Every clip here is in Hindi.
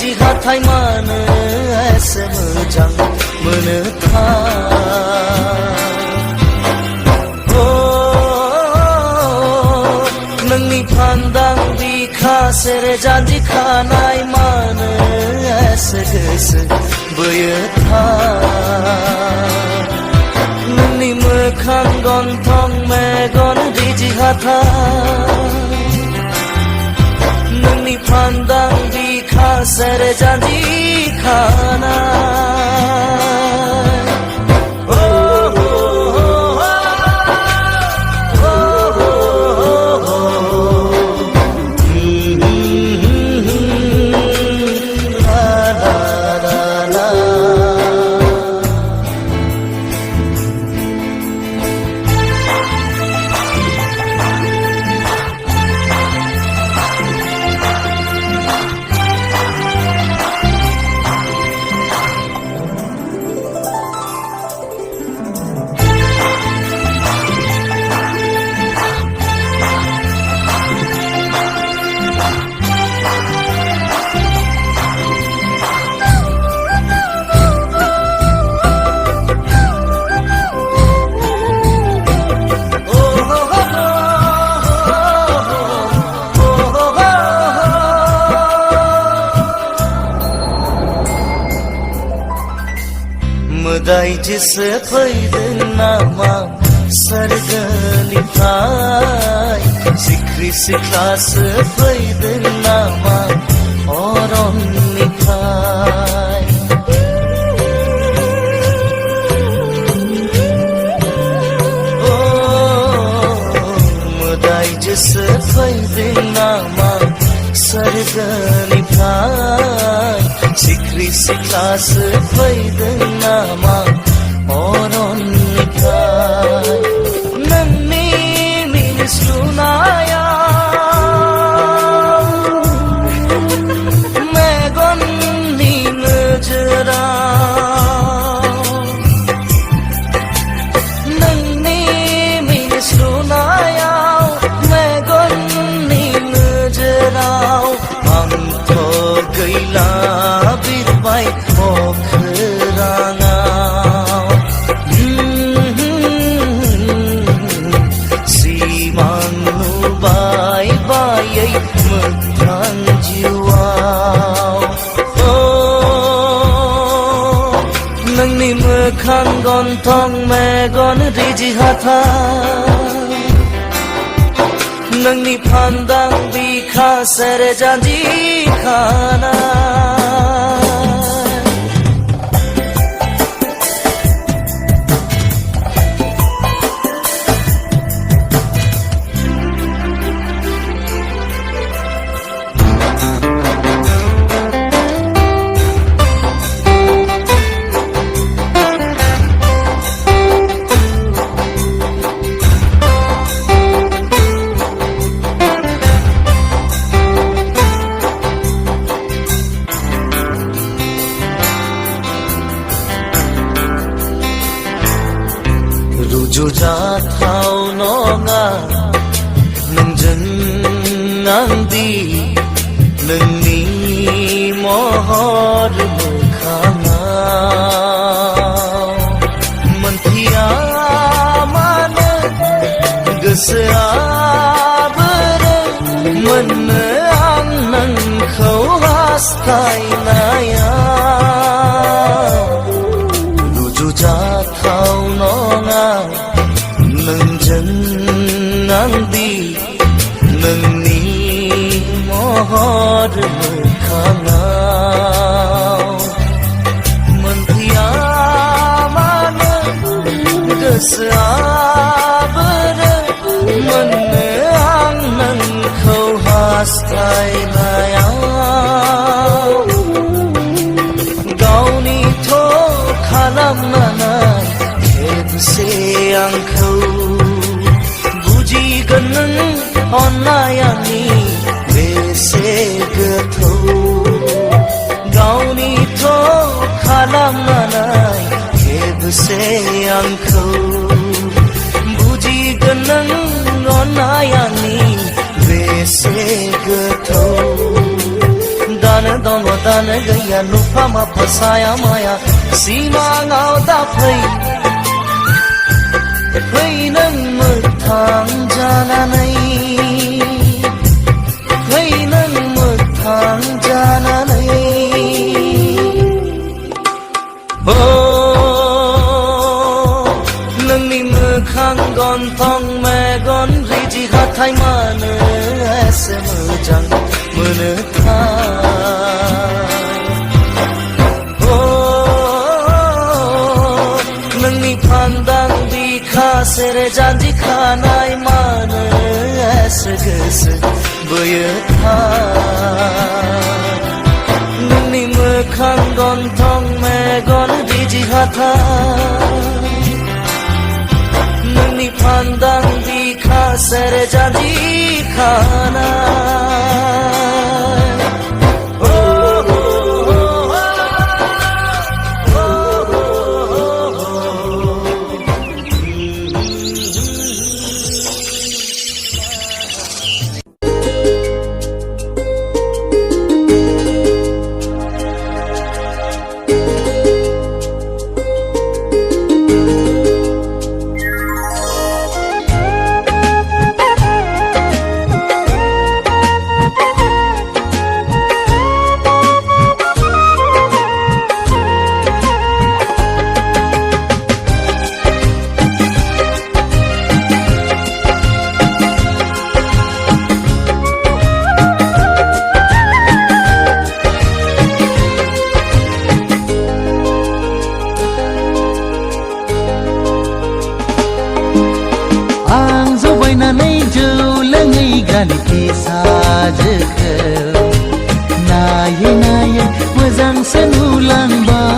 रिजि हाथाय मानो एसे मोजां मोनो नोंनि फान्दां बिखा सेरे जानजि खानाय मानो एसे गोसो बोयो नोंनि मोखां गन्थं मेगन रिजि हाथाय नोंनि फान्दां बिखा सेरे जानजि खानाय मोदायजोसो फैदों नामा सोरगोनिफ्राय सिख्रि सिख्लासो फैदों नामा अरननिफ्राय मोदायजोसो फैदों नामा सोरगोनिफ्राय सिख्रि सिख्लासो फैदों नामा अरननिफ्राय नोंनि मिनिस्लुनायाव मेगननि नोजोराव नोंनि मिनिस्लुनायाव मेगननि नोजोराव आंथ' गैला बिरबाय अख्राङाव सिमां नुबाय बायै मोगथां जिउआव नोंनि मोखां गन्थं मेगन रिजि हाथाय नोंनि फान्दां बिखा सेरे जानजि खानाय रुजुजाथाव नङा नोंजों आंदि नोंनि महर मोखाङाव मोनथिया मानो गोसोआ बोरो मोननो आं नोंखौ हास्थायनायाव रुजुजाथाव नङा नोंजों आंदि नोंनि महर मोखाङाव मोनथिया मानो गोसोआ बोरो मोननो आं नोंखौ हास्थायनायाव गावनिथ' खालामनानै खेबसे आंखौ बुजिगोन नों अननाय आंनि बेसे गोथौ गावनिथ' खालामनानै खेबसे आंखौ बुजिगोन नों अननाय आंनि बेसे गोथौ दानो दङ दानो गैया नुफा माफा साया माया सिमाङाव दाफै फै नों मोगथां जानानै फै नों मोगथां जानानै नोंनि मोखां गन्थं मेगन रिदि हाथाय मानो एसे मोजां नोंनि फान्दां बिखा सेरे जानजि खानाय मानो एसे गोसो बोयो नोंनि मोखां गन्थं मेगन रिदि हाथाय नोंनि फान्दां बिखा सेरे जानजि खानाय नायै नायै मोजांसो नुलांबाय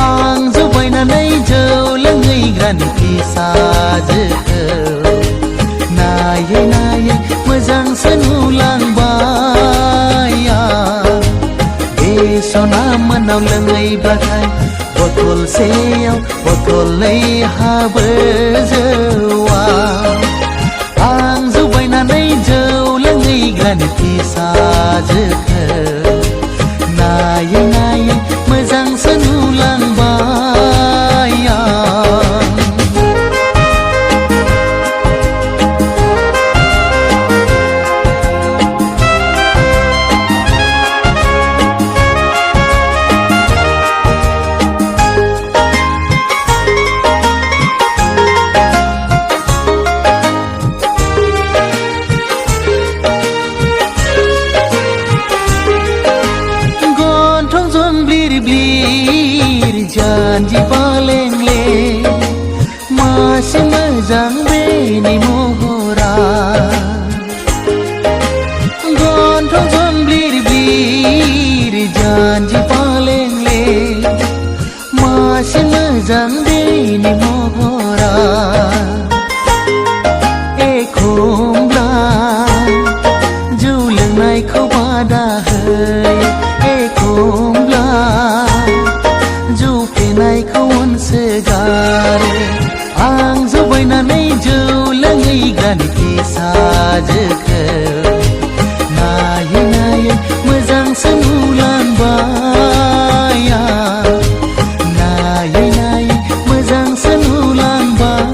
आं जबायनानै जौ लोङै ग्रानिखि साजोखौ नायै नायै मोजांसो नुलांबाय बे सना मोनाव लोङैब्लाथाय बथलसेयाव बथलनै हाबो जौआ आं जबायनानै जौ लोङै ग्रानिखि साजोखौ नायै नायै मोजांसो नुलांबाय जानजि पालेंले मासे मोजां बेनि महरा गन्थं जंब्लिर ब्लिर जानजि पालेंले मासे मोजां बेनि महरा एखमब्ला जौ लोंनायखौ बादा होयो एखमब्ला नायखौ अनसोगारो आं जबायनानै जौ लोङै ग्रानिखि साजोखौ नायै नायै मोजांसो नुलांबाय नायै नायै मोजांसो नुलांबाय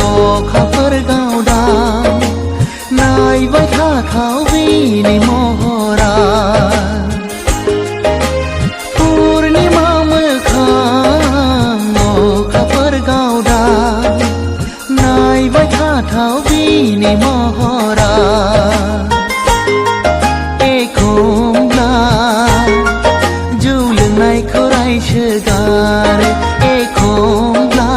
अखाफोर गावदां नायबाय थाथाव बेनि महरा पुर्णिमा मोखां अखाफोर गावदां नायबाय थाथाव बेनि महरा एखमब्ला जौ लोंनायखौ रायसोगारो एखमब्ला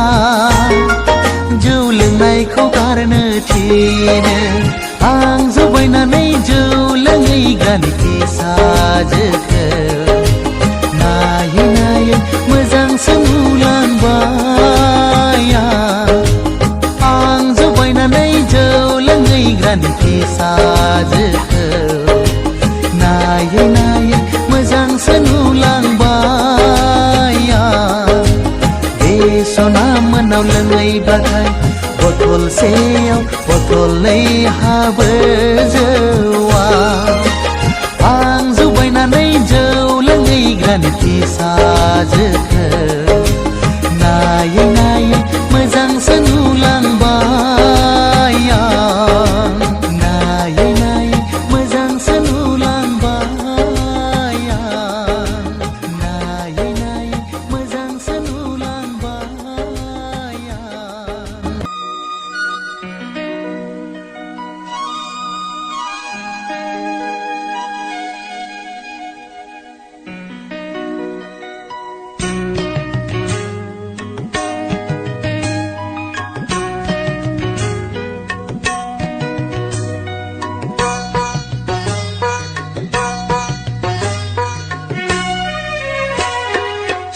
जौ लोंनायखौ गारनो थिनो आं जबायनानै जौ लोङै ग्रानिखि साजोखौ नायै नायै साजोखौ नायै नायै मोजांसो नुलांबाय आं बे सना मोनाव लोङैब्लाथाय बथलसेयाव बथलनै हाबो जौआ आं जौ बायनानै जौ लोंहैग्रानि फिसाजोखौ नायै नायै मोजांसो नुलांबाय आं नायै नायै मोजांसो नुलांबाय आं नायै नायै मोजांसो नुलांबाय आं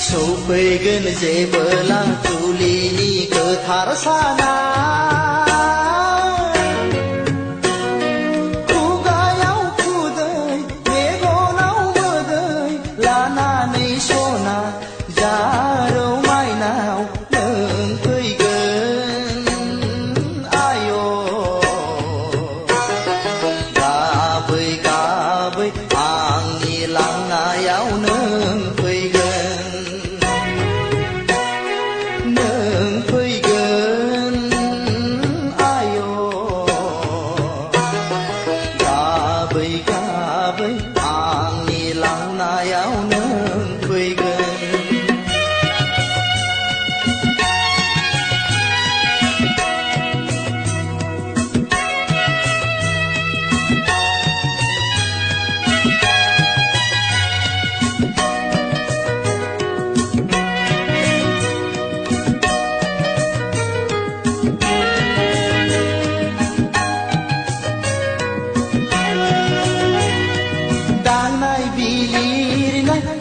सौफैगोन जेबोला जुलिनि गोथार साना खुगायाव खुदै मेगनाव मोदै लानानै सना जारौ माइनाव नों फैगोन आय' गाबै गाबै आंनि लांनायाव नों आंनि लांनायाव नों फैगोन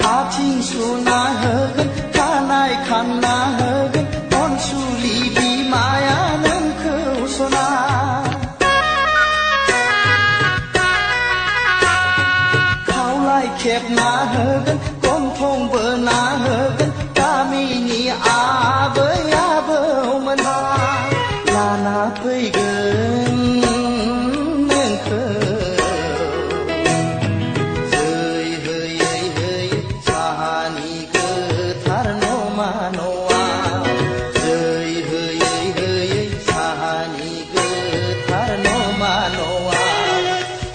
आथिं सुना होगोन खानाय खानना होगोन अनसुलि बिमाया नोंखौ सना खावलाय खेबना होगोन गन्थं बोना होगोन गामिनि आबै आबौमोनहा लाना फैगोन नोंखौ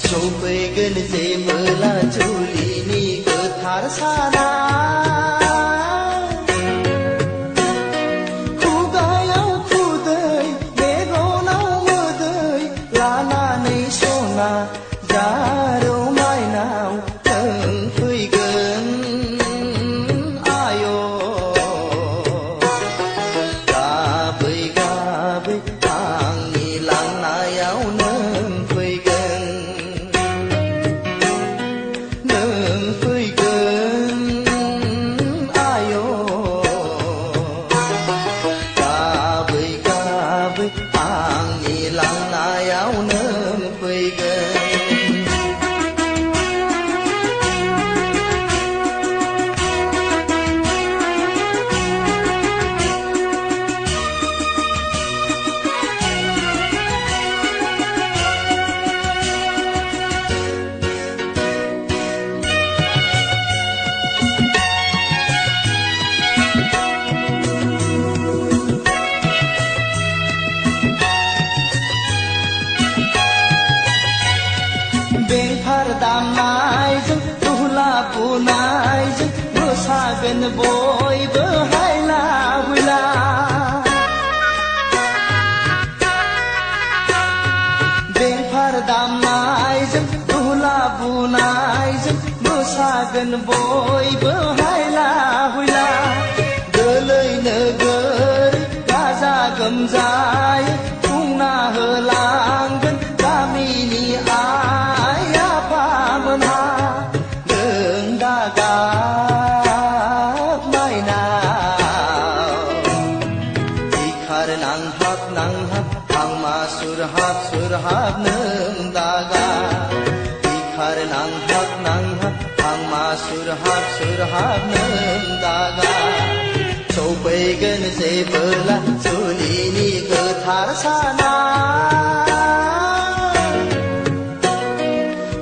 सौफैगोन जेबोला जुलिनि गोथार साना खुगायाव खुदै मेगनाव मोदै लानानै सना जारौ माइनाव नों फैगोन आय' गाबै गाबै आंनि लांनायाव नों फैगोन आंनि लांनायाव नों फैगोन बेंफार दामनायजों दुहला बुनायजों मोसागोन बयबो हायला हुइला बेंफार दामनायजों दुहला बुनायजों मोसागोन बयबो हायला हुइला गोलै नोगोर गाजा गोमजायै खुंना होलांगोन गामिनि नांहाब नांहाब आं मा सुरहाब सुरहाब नों दा लामा सुरहाब नों दागा सौफैगोन जेबोला जुलिनि गोथार साना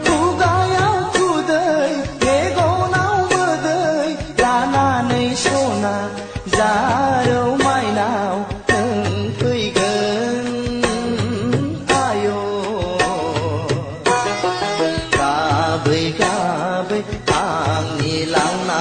खुगायाव खुदै मेगनाव मोदै लानानै सना जारौ माइनाव नों फैगोन आय' गाबै गाबै आंनि लांना